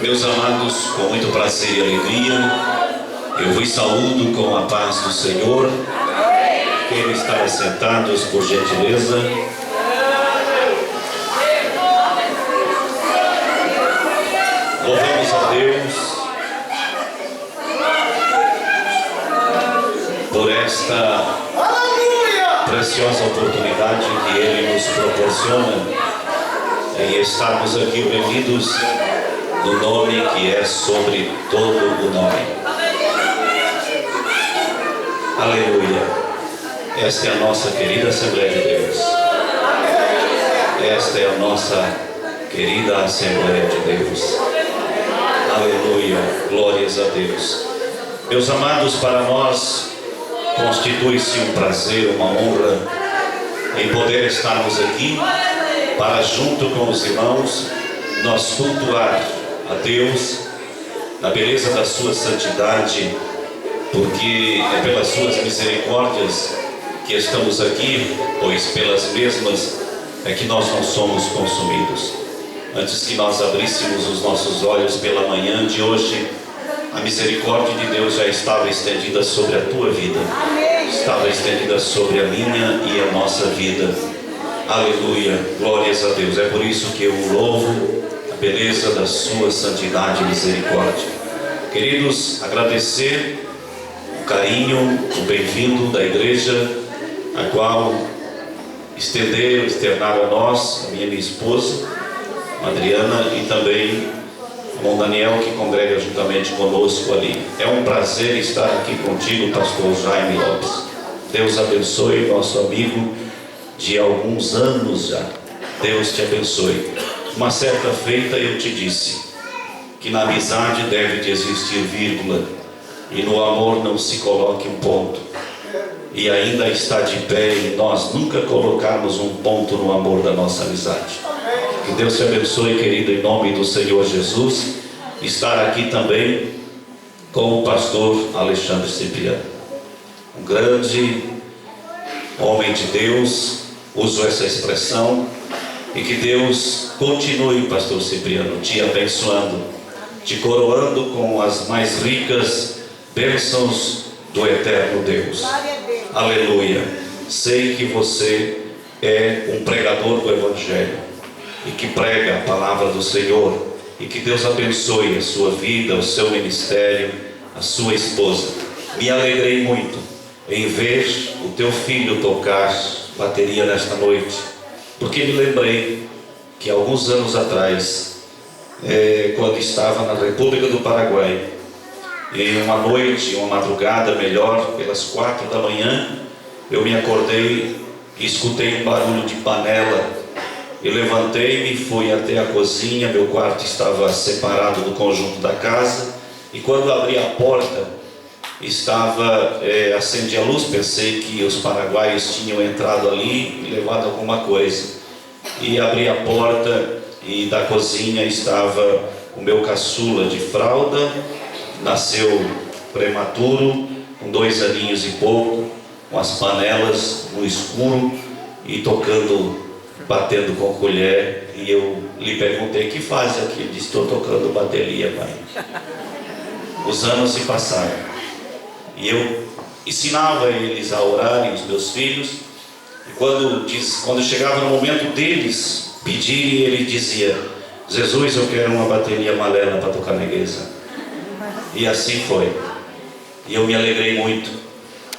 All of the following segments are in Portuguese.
Meus amados, com muito prazer e alegria, eu vos saúdo com a paz do Senhor. Querem estar assentados, por gentileza. Louvamos a Deus por esta preciosa oportunidade que Ele nos proporciona em estarmos aqui reunidos no nome que é sobre todo o nome. Aleluia. Esta é a nossa querida Assembleia de Deus. Esta é a nossa querida Assembleia de Deus. Aleluia. Glórias a Deus. Meus amados, para nós constitui-se um prazer, uma honra em poder estarmos aqui para, junto com os irmãos, nós cultuar a Deus na beleza da sua santidade, porque é pelas suas misericórdias que estamos aqui, pois pelas mesmas é que nós não somos consumidos. Antes que nós abríssemos os nossos olhos pela manhã de hoje, a misericórdia de Deus já estava estendida sobre a tua vida, estava estendida sobre a minha e a nossa vida. Aleluia, glórias a Deus. É por isso que eu louvo a beleza da sua santidade e misericórdia. Queridos, agradecer o carinho, o bem-vindo da igreja, a qual externaram a nós, a minha esposa, a Adriana, e também o irmão Daniel, que congrega juntamente conosco ali. É um prazer estar aqui contigo, pastor Jaime Lopes. Deus abençoe nosso amigo de alguns anos já. Deus te abençoe. Uma certa feita eu te disse que na amizade deve de existir vírgula, e no amor não se coloque um ponto. E ainda está de pé em nós nunca colocarmos um ponto no amor da nossa amizade. Que Deus te abençoe, querido, em nome do Senhor Jesus. Estar aqui também com o pastor Alexandre Cipriano, um grande homem de Deus, uso essa expressão, e que Deus continue, pastor Cipriano, te abençoando, te coroando com as mais ricas bênçãos do eterno Deus. Aleluia. Sei que você é um pregador do Evangelho e que prega a palavra do Senhor, e que Deus abençoe a sua vida, o seu ministério, a sua esposa. Me alegrei muito em ver o teu filho tocar bateria nesta noite, porque me lembrei que alguns anos atrás, quando estava na República do Paraguai, em uma noite, uma madrugada melhor, pelas 4 da manhã, eu me acordei e escutei um barulho de panela. Eu levantei-me, fui até a cozinha. Meu quarto estava separado do conjunto da casa, e quando abri a porta, acendi a luz. Pensei que os paraguaios tinham entrado ali e levado alguma coisa, e abri a porta, e da cozinha estava o meu caçula de fralda, nasceu prematuro, com 2 aninhos e pouco, com as panelas no escuro e batendo com colher. E eu lhe perguntei: que faz aqui? Ele disse: estou tocando bateria, pai. Os anos se passaram, e eu ensinava eles a orarem, os meus filhos, e quando chegava no momento deles pedirem, ele dizia: Jesus, eu quero uma bateria amarela para tocar na igreja. E assim foi, e eu me alegrei muito.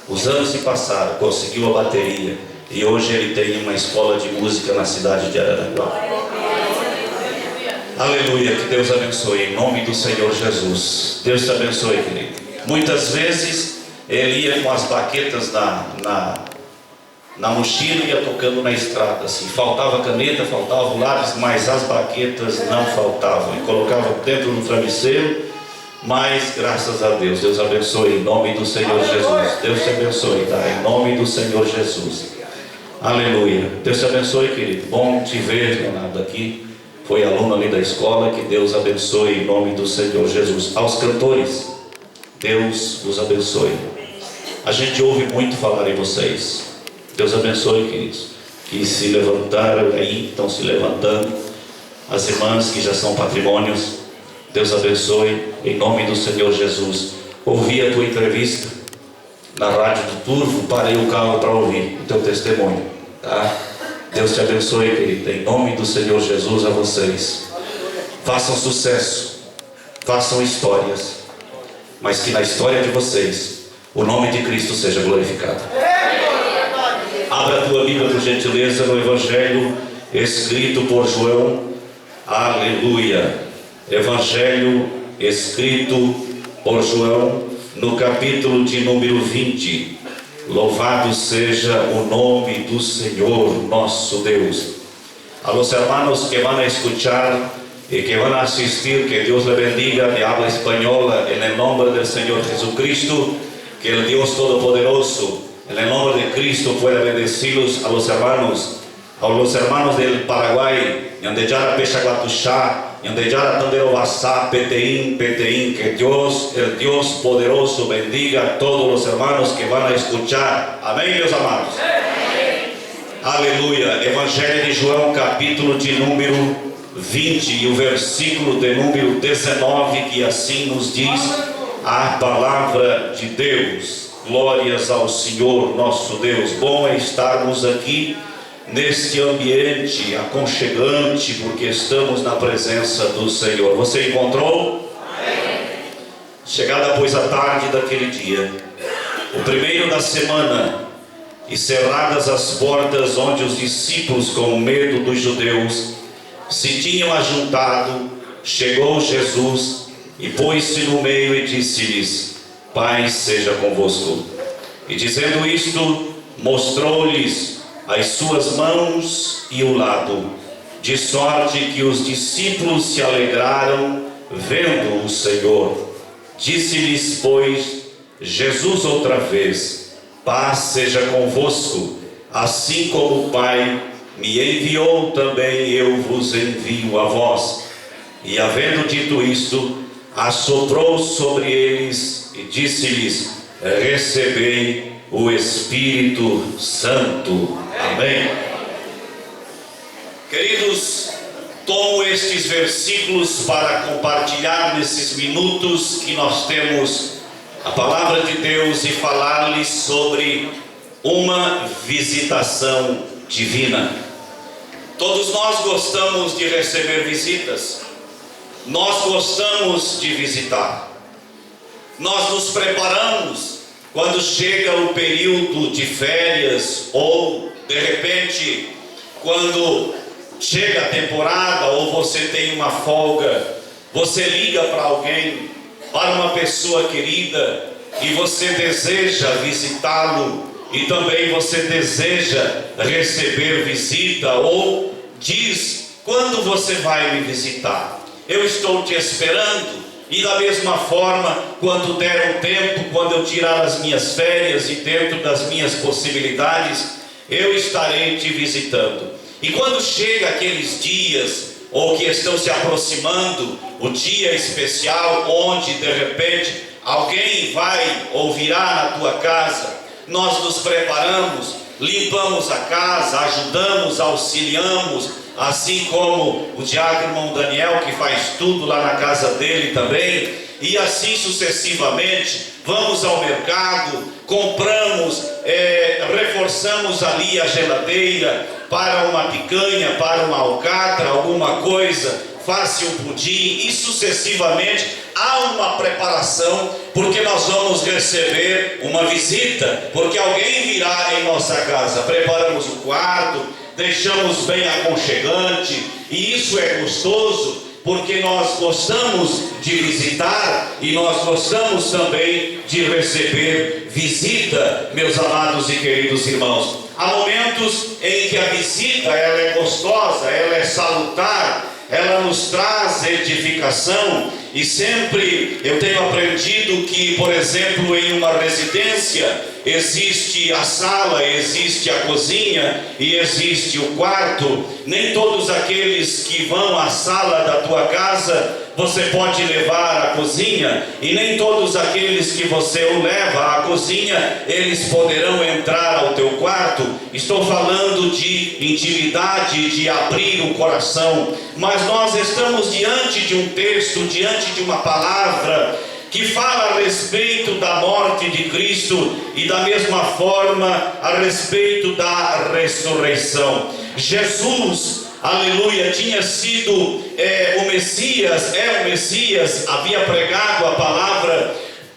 Os anos se passaram, conseguiu a bateria, e hoje ele tem uma escola de música na cidade de Araranguá. Aleluia, que Deus abençoe, em nome do Senhor Jesus. Deus te abençoe, querido. Muitas vezes ele ia com as baquetas na mochila e ia tocando na estrada, assim. Faltava caneta, faltava lápis, mas as baquetas não faltavam, e colocava dentro do travesseiro. Mas graças a Deus, Deus abençoe, em nome do Senhor Jesus. Deus te abençoe, tá? Em nome do Senhor Jesus. Aleluia. Deus te abençoe, querido. Bom te ver, Leonardo, aqui. Foi aluno ali da escola. Que Deus abençoe, em nome do Senhor Jesus. Aos cantores, Deus os abençoe. A gente ouve muito falar em vocês. Deus abençoe, queridos, que se levantaram aí, estão se levantando. As irmãs que já são patrimônios, Deus abençoe, em nome do Senhor Jesus. Ouvi a tua entrevista na rádio do Turvo, parei o carro para ouvir o teu testemunho, tá? Deus te abençoe, querido, em nome do Senhor Jesus a vocês. Façam sucesso, façam histórias, mas que na história de vocês o nome de Cristo seja glorificado. Abra a tua Bíblia, por gentileza, no Evangelho escrito por João. Aleluia. Evangelho escrito por João, no capítulo de número 20. Louvado seja o nome do Senhor nosso Deus. A los hermanos que van a escuchar y que van a asistir, que Dios le bendiga, de habla española, en el nombre del Señor Jesucristo. Que el Dios Todopoderoso, en el nombre de Cristo, pueda bendecirlos a los hermanos del Paraguay, Yandeyara Pechaguatuxá, Yandeyara Tanderovasá, Peteín, que Dios, el Dios poderoso, bendiga a todos los hermanos que van a escuchar. Amén, meus amados. Aleluia. Evangelho de João, capítulo de número 20 e o versículo de número 19, que assim nos diz a palavra de Deus. Glórias ao Senhor nosso Deus. Bom é estarmos aqui neste ambiente aconchegante, porque estamos na presença do Senhor. Você encontrou? Amém. Chegada, pois, a tarde daquele dia, o primeiro da semana, e cerradas as portas onde os discípulos, com medo dos judeus, se tinham ajuntado, chegou Jesus e pôs-se no meio e disse-lhes: paz seja convosco. E dizendo isto, mostrou-lhes as suas mãos e o lado, de sorte que os discípulos se alegraram vendo o Senhor. Disse-lhes, pois, Jesus outra vez: paz seja convosco. Assim como o Pai me enviou, também eu vos envio a vós. E havendo dito isto, assoprou sobre eles e disse-lhes: recebei o Espírito Santo. Amém. Queridos, tomo estes versículos para compartilhar nesses minutos que nós temos a palavra de Deus e falar-lhes sobre uma visitação divina. Todos nós gostamos de receber visitas. Nós gostamos de visitar. Nós nos preparamos quando chega o período de férias, ou de repente quando chega a temporada, ou você tem uma folga, você liga para alguém, para uma pessoa querida, e você deseja visitá-lo, e também você deseja receber visita, ou diz: quando você vai me visitar? Eu estou te esperando. E da mesma forma, quando der um tempo, quando eu tirar as minhas férias e dentro das minhas possibilidades, eu estarei te visitando. E quando chega aqueles dias, ou que estão se aproximando, o dia especial, onde de repente alguém vai ou virá na tua casa, nós nos preparamos, limpamos a casa, ajudamos, auxiliamos, assim como o diácono irmão Daniel, que faz tudo lá na casa dele também, e assim sucessivamente. Vamos ao mercado, compramos, reforçamos ali a geladeira para uma picanha, para uma alcatra, alguma coisa, faça um pudim, e sucessivamente há uma preparação, porque nós vamos receber uma visita, porque alguém virá em nossa casa. Preparamos o quarto, deixamos bem aconchegante, e isso é gostoso, porque nós gostamos de visitar e nós gostamos também de receber visita, meus amados e queridos irmãos. Há momentos em que a visita ela é gostosa, ela é salutar, ela nos traz edificação, e sempre eu tenho aprendido que, por exemplo, em uma residência, existe a sala, existe a cozinha e existe o quarto. Nem todos aqueles que vão à sala da tua casa você pode levar à cozinha, e nem todos aqueles que você o leva à cozinha, eles poderão entrar ao teu quarto. Estou falando de intimidade, de abrir o coração. Mas nós estamos diante de um texto, diante de uma palavra que fala a respeito da morte de Cristo e da mesma forma a respeito da ressurreição. Jesus, aleluia, tinha sido o Messias, o Messias, havia pregado a palavra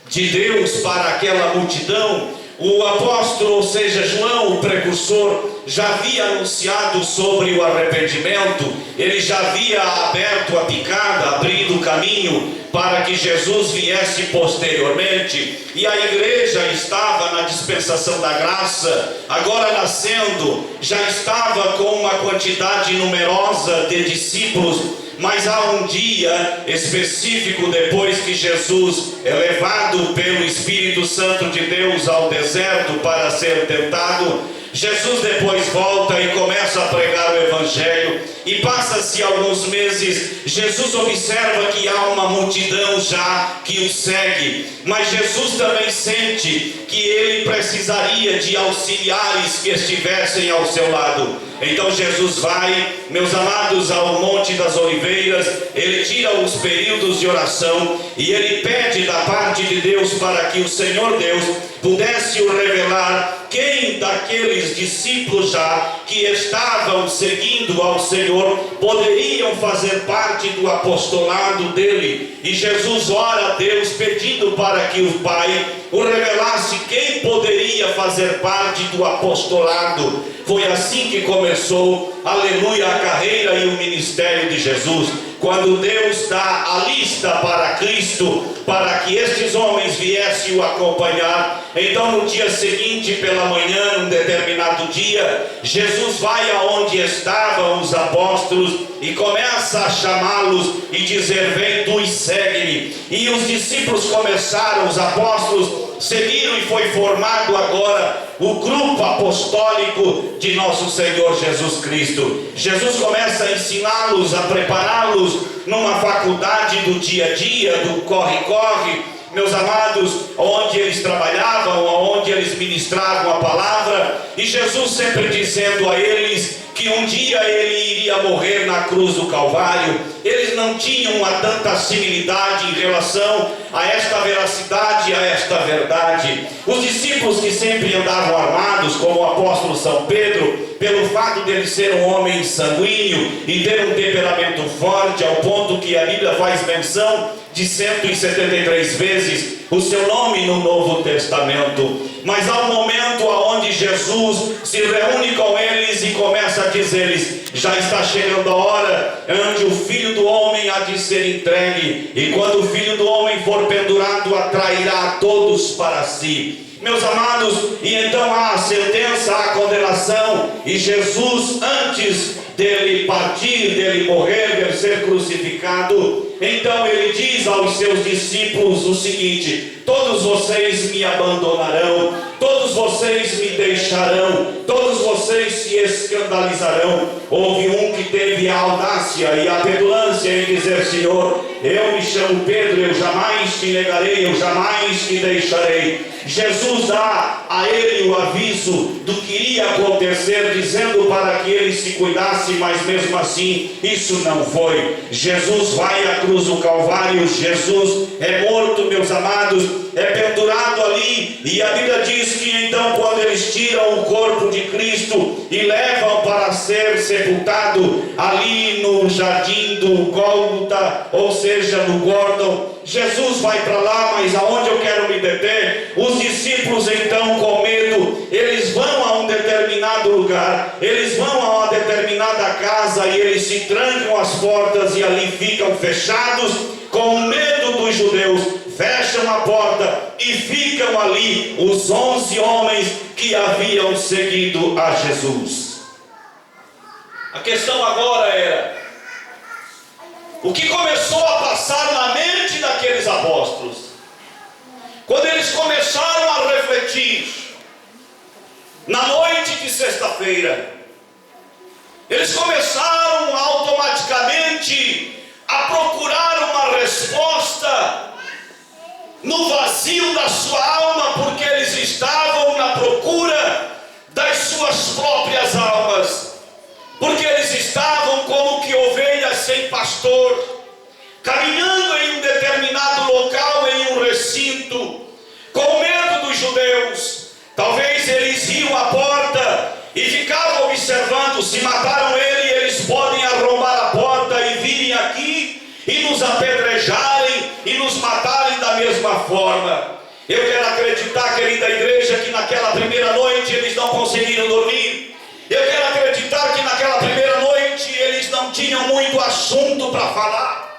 de Deus para aquela multidão. O apóstolo, ou seja, João, o precursor, já havia anunciado sobre o arrependimento. Ele já havia aberto a picada, abrido o caminho para que Jesus viesse posteriormente. E a igreja estava na dispensação da graça, agora nascendo, já estava com uma quantidade numerosa de discípulos. Mas há um dia específico, depois que Jesus é levado pelo Espírito Santo de Deus ao deserto para ser tentado, Jesus depois volta e começa a pregar o Evangelho. E passa-se alguns meses, Jesus observa que há uma multidão já que o segue, mas Jesus também sente que ele precisaria de auxiliares que estivessem ao seu lado. Então Jesus vai, meus amados, ao Monte das Oliveiras. Ele tira os períodos de oração e ele pede da parte de Deus para que o Senhor Deus pudesse o revelar quem daqueles discípulos já que estavam seguindo ao Senhor poderiam fazer parte do apostolado dele. E Jesus ora a Deus pedindo para que o Pai o revelasse quem poderia fazer parte do apostolado. Foi assim que começou, aleluia, a carreira e o ministério de Jesus. Quando Deus dá a lista para Cristo, para que estes homens viessem o acompanhar, então no dia seguinte, pela manhã, num determinado dia, Jesus vai aonde estavam os apóstolos e começa a chamá-los e dizer: vem tu e segue-me. E os discípulos começaram, os apóstolos seguiram, e foi formado agora o grupo apostólico de nosso Senhor Jesus Cristo. Jesus começa a ensiná-los, a prepará-los numa faculdade do dia a dia, do corre-corre, meus amados, onde eles trabalhavam, onde eles ministravam a palavra, e Jesus sempre dizendo a eles que um dia ele iria morrer na cruz do Calvário. Eles não tinham uma tanta similidade em relação a esta veracidade, a esta verdade. Os discípulos que sempre andavam armados, como o apóstolo São Pedro, pelo fato dele ser um homem sanguíneo e ter um temperamento forte, ao ponto que a Bíblia faz menção de 173 vezes o seu nome no Novo Testamento. Mas há um momento onde Jesus se reúne com eles e começa a dizer-lhes: já está chegando a hora onde o Filho do Homem há de ser entregue, e quando o Filho do Homem for pendurado, atrairá a todos para si. Meus amados, e então há a sentença, a condenação, e Jesus, antes dele partir, dele morrer, dele ser crucificado, então ele diz aos seus discípulos o seguinte: todos vocês me abandonarão, todos vocês me deixarão, todos vocês se escandalizarão. Houve um que teve a audácia e a petulância em dizer: Senhor, eu me chamo Pedro, eu jamais te negarei, eu jamais te deixarei. Jesus dá a ele o aviso do que iria acontecer, dizendo para que ele se cuidasse, mas mesmo assim isso não foi. Jesus vai à cruz do Calvário, Jesus é morto, meus amados, é pendurado ali, e a Bíblia diz que então quando eles tiram o corpo de Cristo e levam para ser sepultado ali no jardim do Gólgota, ou seja, no Gordon, Jesus vai para lá. Mas aonde eu quero me deter, os discípulos então, com medo, eles vão a um determinado lugar, eles vão a uma determinada casa, e eles se trancam as portas e ali ficam fechados, com medo dos judeus. Fecham a porta e ficam ali os 11 homens que haviam seguido a Jesus. A questão agora era: o que começou a passar na mente daqueles apóstolos? Quando eles começaram a refletir, Na noite de sexta-feira, eles começaram automaticamente a procurar uma resposta no vazio da sua alma, porque eles estavam na procura das suas próprias almas, porque eles estavam como que ovelhas sem pastor, caminhando em um determinado local, em um recinto, com medo dos judeus. Talvez eles iam à porta e ficavam observando: se mataram ele, eles podem arrombar a porta e virem aqui e nos apedrejarem e nos matarem da mesma forma. Eu quero acreditar, querida igreja, que naquela primeira noite eles não conseguiram dormir. Eu quero acreditar que naquela primeira noite eles não tinham muito assunto para falar.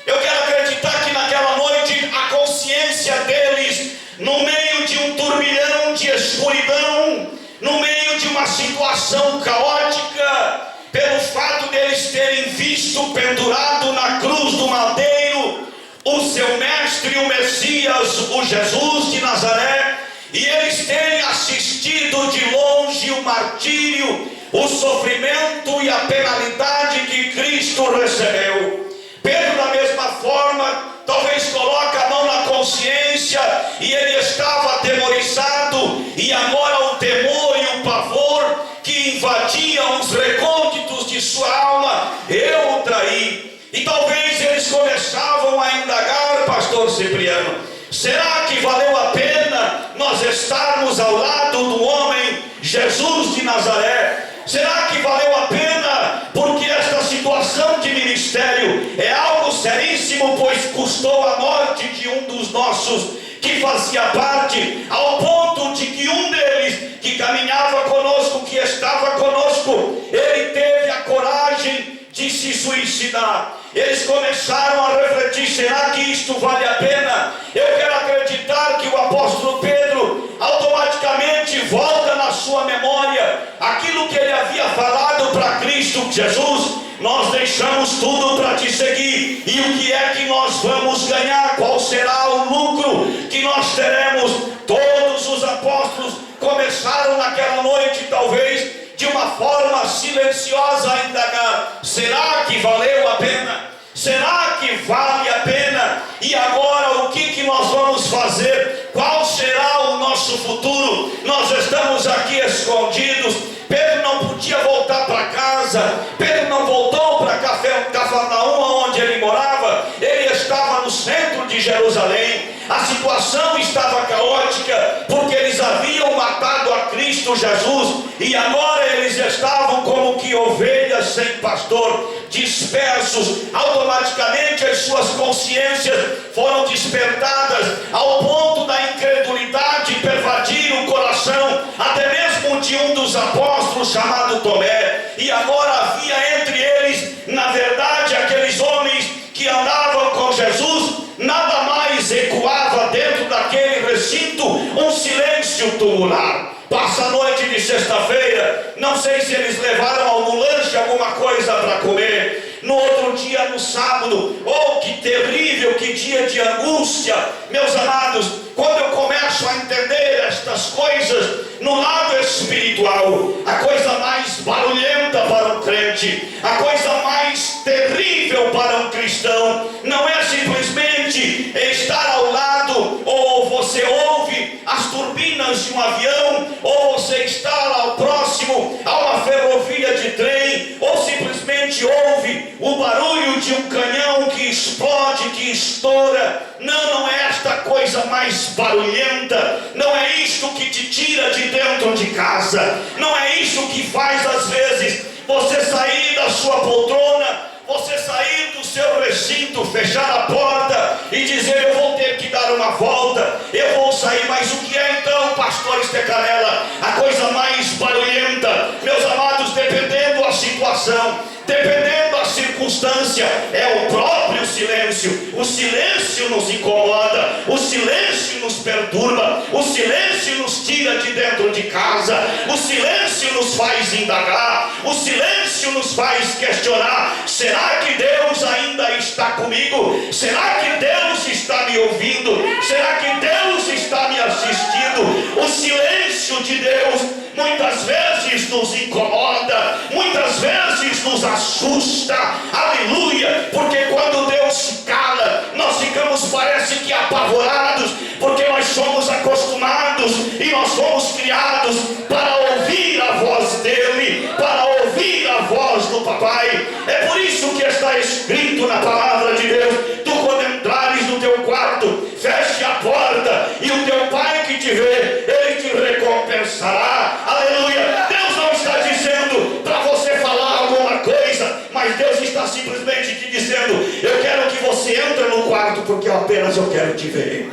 Eu quero acreditar que naquela noite a consciência deles, no meio de um turbilhão de escuridão, no meio de uma situação caótica, pelo fato deles terem visto pendurado na cruz do madeiro o seu mestre, o Messias, o Jesus de Nazaré, e eles terem assistido de longe o martírio, o sofrimento e a penalidade que Cristo recebeu. Pedro, da mesma forma, talvez coloque a mão na consciência e ele estava atemorizado, e agora o temor e o pavor que invadiam os recônditos de sua alma: eu o traí. E talvez eles começavam a indagar, pastor Cipriano: será que valeu a pena nós estarmos ao lado do homem Jesus de Nazaré? Será que valeu a pena? Porque esta situação de ministério é algo seríssimo, pois custou a morte de um dos nossos que fazia parte, ao ponto de que um deles, que caminhava conosco, que estava conosco, ele teve a coragem de se suicidar. Eles começaram a refletir: será que isto vale a pena? Eu quero acreditar que o apóstolo Pedro automaticamente volta na sua memória aquilo que ele havia falado para Cristo Jesus: nós deixamos tudo para te seguir, e o que é que nós vamos ganhar? Qual será o lucro que nós teremos? Todos os apóstolos começaram naquela noite, talvez de uma forma silenciosa, a indagar: será que valeu a pena? Será que vale a pena? E agora o que nós vamos fazer? Qual será o nosso futuro? Nós estamos aqui escondidos. Pedro não podia voltar para casa. Pedro não voltou para Cafarnaum, onde ele morava. Ele estava no centro de Jerusalém. A situação estava caótica, porque eles haviam matado a Cristo Jesus, e agora eles estavam como que ovelhas sem pastor, dispersos. Automaticamente as suas consciências foram despertadas, ao ponto da incredulidade pervadir o coração, até mesmo de um dos apóstolos, chamado Tomé. E agora havia entre eles, na verdade, aqueles homens que andavam com Jesus. Nada mais ecoava dentro daquele recinto um silêncio tumular. Passa a noite de sexta-feira, não sei se eles levaram algum lanche, alguma coisa para comer. No outro dia, no sábado, oh, que terrível, que dia de angústia. Meus amados, quando eu começo a entender estas coisas no lado espiritual, a coisa mais barulhenta para um crente, a coisa mais terrível para um cristão, não é simplesmente estar ao lado, ou você ouve as turbinas de um avião, ou você está ao próximo a uma ferrovia de trem, ou simplesmente ouve o barulho de um canhão que explode, que estoura. Não é esta coisa mais barulhenta, não é isto que te tira de dentro de casa, não é isso que faz às vezes você sair da sua poltrona, você sair do seu recinto, fechar a porta e dizer: eu vou ter que dar uma volta, eu vou sair. Mas o que é então, pastor Estecanela, a coisa mais barulhenta? Meus amados, dependendo da situação, dependendo da circunstância, é o próprio silêncio. O silêncio nos incomoda, o silêncio nos perturba, o silêncio nos tira de dentro de casa, o silêncio nos faz indagar, o silêncio nos faz questionar: será que Deus ainda está comigo? Será que Deus está me ouvindo? Será que Deus está me assistindo? O silêncio de Deus muitas vezes nos incomoda, muitas vezes nos assusta, aleluia, porque quando Deus se cala, nós ficamos, parece que apavorados, porque nós somos acostumados e nós fomos criados para ouvir a voz dele, para ouvir a voz do papai. É por isso que está escrito na palavra de Deus: tu, quando entrares no teu quarto, feche a porta, e o teu pai que te vê, ele te recompensará. Aleluia. Deus não está dizendo para você falar alguma coisa, mas Deus está simplesmente te dizendo: eu quero que você entre no quarto, porque apenas eu quero te ver.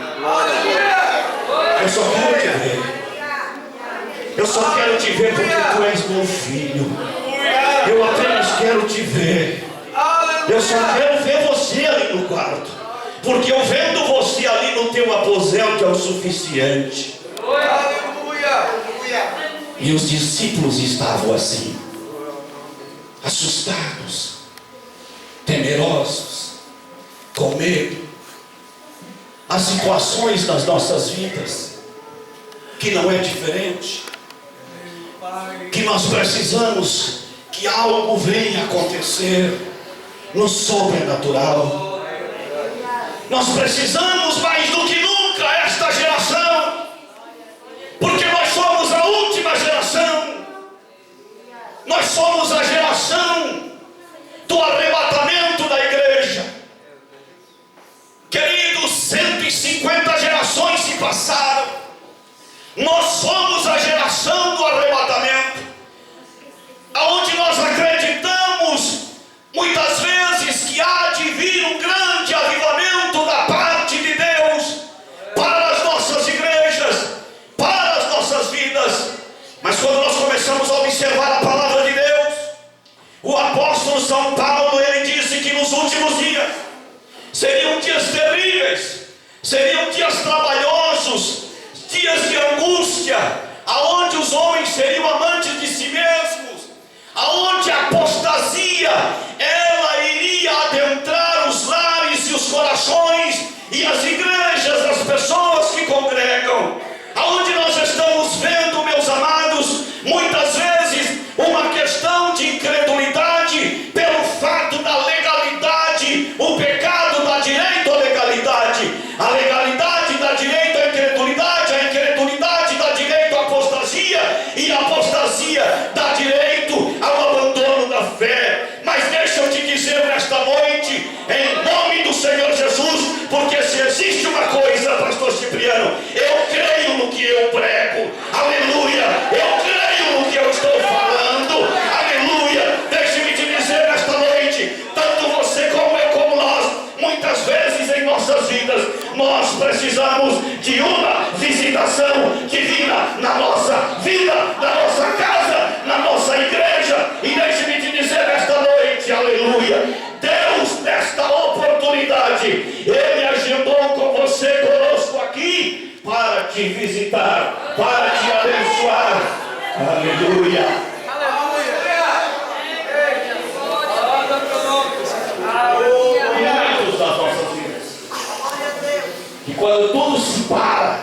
Eu só quero te ver. Eu só quero te ver porque tu és meu filho. Eu apenas quero te ver. Eu só quero ver você ali no quarto, porque eu vendo você ali no teu aposento é o suficiente. E os discípulos estavam assim, assustados, temerosos, com medo. Há situações nas nossas vidas que não é diferente, que nós precisamos que algo venha acontecer no sobrenatural. Nós precisamos mais do que nunca esta geração, porque nós somos a última geração. Nós somos a geração do arrebatamento da igreja. Queridos, 150 gerações se passaram. Nós somos a geração do arrebatamento, aonde nós acreditamos muitas vezes que há de vir um grande avivamento da parte de Deus para as nossas igrejas, para as nossas vidas. Mas quando nós começamos a observar a palavra de Deus, o apóstolo São Paulo, ele disse que nos últimos dias seriam dias terríveis, seriam dias trabalhosos, dias de angústia, aonde os homens seriam amantes de si mesmos, aonde a apostasia, ela iria adentrar os lares e os corações e as igrejas, as pessoas que congregam, aonde nós estamos vendo, meus amados, muitas vezes uma questão de incredulidade pelo fato da legalidade. O pecado dá direito à legalidade, a legalidade dá direito à incredulidade, a incredulidade dá direito à apostasia, e a apostasia dá direito ao abandono da fé. Mas deixa eu te dizer nesta noite, em nome do Senhor Jesus, porque se existe uma coisa, pastor Cipriano, eu creio no que eu prego, aleluia, eu creio no que eu estou falando, aleluia. Deixe-me te dizer nesta noite, tanto você como eu, como nós, muitas vezes em nossas vidas, nós precisamos de uma visitação divina na nossa vida, na nossa casa, na nossa igreja. E deixe-me te dizer nesta noite, aleluia, Deus, nesta oportunidade, Ele agendou com você, conosco aqui, para te visitar, para te abençoar, aleluia. Momentos das nossas vidas, e quando tudo se para,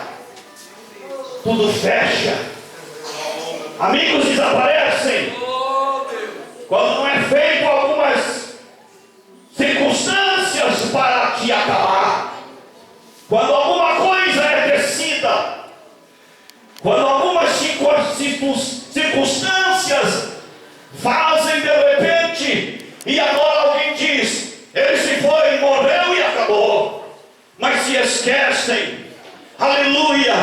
tudo fecha, amigos desaparecem, quando não é feito algumas circunstâncias para te acabar, quando alguma coisa é tecida, quando algumas circunstâncias fazem de repente, e agora alguém diz: ele se foi, morreu e acabou. Mas se esquecem, aleluia,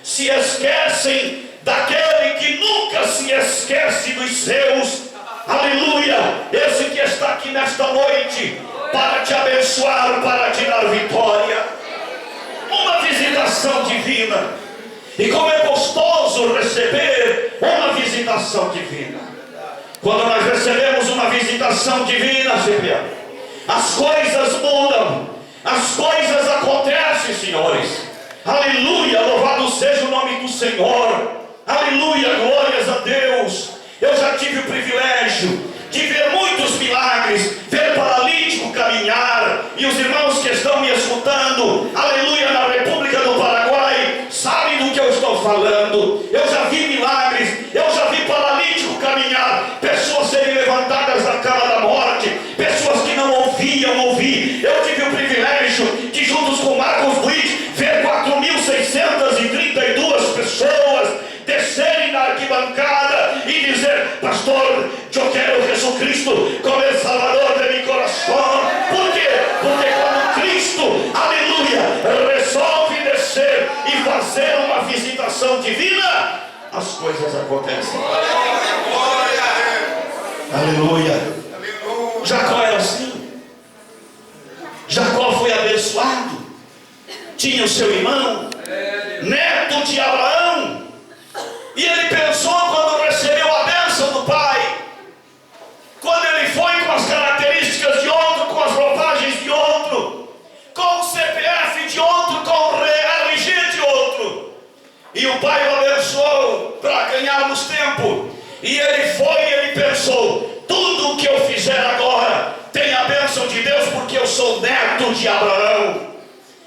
se esquecem daquele que nunca se esquece dos seus, aleluia, esse que está aqui nesta noite para te abençoar, para te dar vitória, uma visitação divina. E como é gostoso receber uma visitação divina. Quando nós recebemos uma visitação divina, as coisas mudam, as coisas acontecem, senhores, aleluia, louvado seja o nome do Senhor, aleluia, glórias a Deus. Eu já tive o privilégio de ver muitos milagres, ver paralítico caminhar, e os irmãos que estão me escutando, aleluia, na República do Paraguai, sabem do que eu estou falando. Eu já vi milagres, eu Cristo como el Salvador de mi corazón. ¿Por quê? Porque quando Cristo, aleluia, resolve descer e fazer uma visitação divina, as coisas acontecem. Aleluia. Jacó era assim. Jacó foi abençoado. Tinha o seu irmão, neto de Abraão, e ele pensou, quando recebeu a bênção do pai, quando ele foi com as características de outro, com as roupagens de outro, com o CPF de outro, com o RG de outro, e o pai o abençoou para ganharmos tempo, e ele foi e ele pensou: tudo o que eu fizer agora tem a bênção de Deus, porque eu sou neto de Abraão.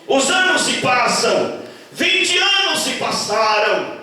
Os anos se passam, 20 anos se passaram,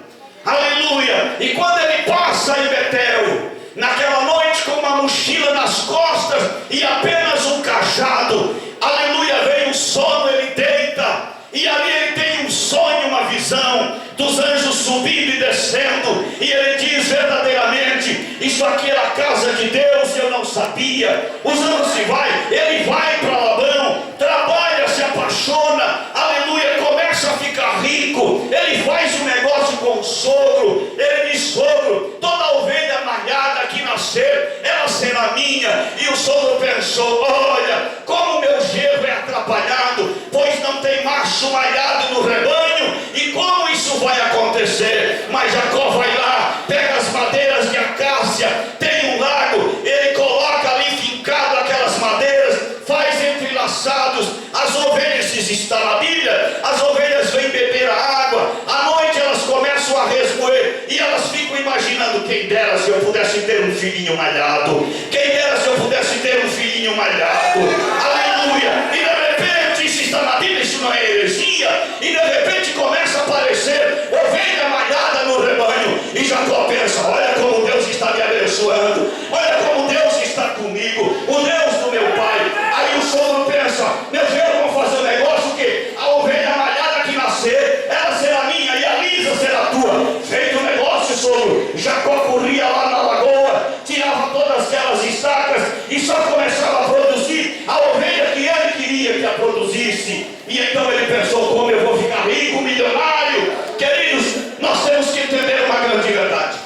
aleluia, e quando ele passa em Betel, naquela noite com uma mochila nas costas e apenas um cajado, aleluia, vem um sono, ele deita, e ali ele tem um sonho, uma visão dos anjos subindo e descendo, e ele diz verdadeiramente: isso aqui era a casa de Deus, eu não sabia. Os anos se vai, ele vai para Labão, trabalha, se apaixona, aleluia, começa a ficar rico, ele faz um negócio com o sogro, ele diz: sogro, toda ovelha malhada que nascer, ela será minha. E o sogro pensou: olha, como meu genro é atrapalhado, pois não tem macho malhado no rebanho, e como isso vai acontecer? Mas Jacó vai lá, pega as madeiras de acácia, tem um lago, ele coloca ali fincado aquelas madeiras, faz entrelaçados, as ovelhas, se está na Bíblia, as ovelhas vêm beber a água, à noite elas começam a resmoer, e elas ficam imaginando: quem dera se eu pudesse ter um filhinho malhado, quem dera se eu pudesse ter um filhinho malhado, aleluia. E de repente, isso está na Bíblia, isso não é heresia, e de repente começa a aparecer ovelha malhada no rebanho, e Jacó pensa: olha como Deus está me abençoando, olha como Deus está comigo, o Deus do meu pai. Aí o sogro pensa: meu Deus, vamos fazer um negócio que a ovelha malhada que nascer, ela será minha e a lisa será tua. Feito o negócio, sogro, Jacó corria lá na lagoa, tirava todas aquelas estacas e só começava a produzir a ovelha que ele queria que a produzisse. E então ele pensou: como eu vou ficar rico, milionário? Queridos, nós temos que entender uma grande verdade: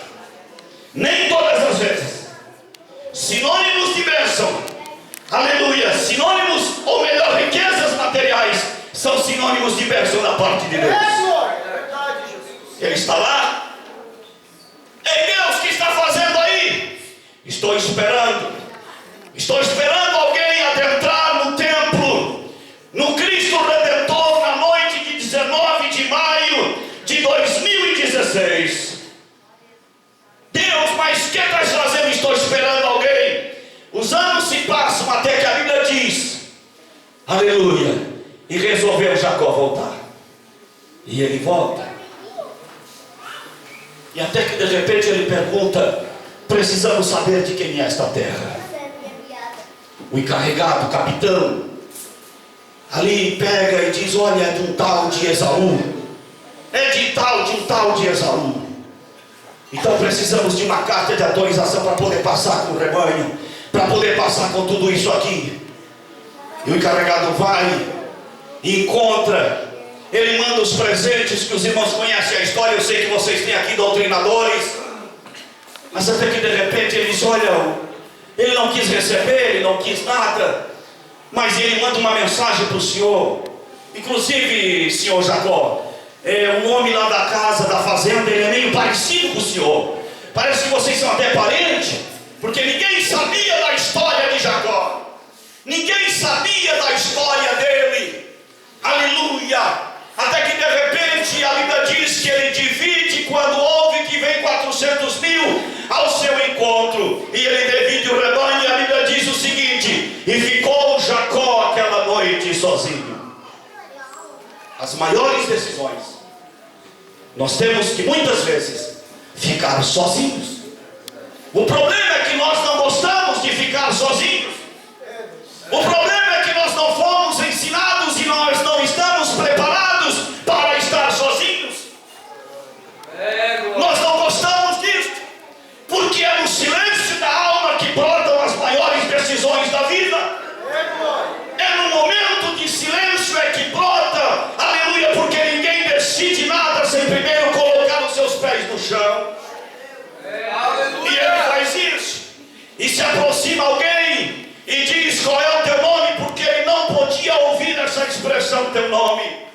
nem todas as vezes sinônimos de bênção, aleluia, sinônimos, ou melhor, riquezas materiais, são sinônimos de bênção da parte de Deus. Ele está lá: ei Deus, o que está fazendo aí? Estou esperando alguém adentrar no templo, no Cristo Redentor, na noite de 19 de maio de 2016. Deus, mas o que estás fazendo? Estou esperando alguém. Os anos se passam até que a Bíblia diz, aleluia, e resolveu Jacó voltar. E ele volta. E até que de repente ele pergunta: precisamos saber de quem é esta terra. O encarregado, o capitão, ali pega e diz: olha, é de um tal de Esaú. É de um tal de Esaú. Então precisamos de uma carta de autorização para poder passar com o rebanho, para poder passar com tudo isso aqui. E o encarregado vai e encontra. Ele manda os presentes, que os irmãos conhecem a história. Eu sei que vocês têm aqui doutrinadores, mas até que de repente eles olham, ele não quis receber, ele não quis nada, mas ele manda uma mensagem para o senhor. Inclusive, senhor Jacó, um homem lá da casa, da fazenda, ele é meio parecido com o senhor. Parece que vocês são até parentes, porque ninguém sabia da história de Jacó, ninguém sabia da história dele, aleluia. Até que de repente a Bíblia diz que ele divide, quando ouve que vem 400.000 ao seu encontro, e ele divide o rebanho, e a Bíblia diz o seguinte: e ficou Jacó aquela noite sozinho. As maiores decisões, nós temos que muitas vezes ficar sozinhos. O problema é que nós não gostamos de ficar sozinhos. O problema é que nós não fomos ensinados e nós não estamos preparados para estar sozinhos. Nós não gostamos disso, porque é no silêncio da alma que brotam as maiores se aproxima alguém e diz qual é o teu nome, porque ele não podia ouvir essa expressão teu nome.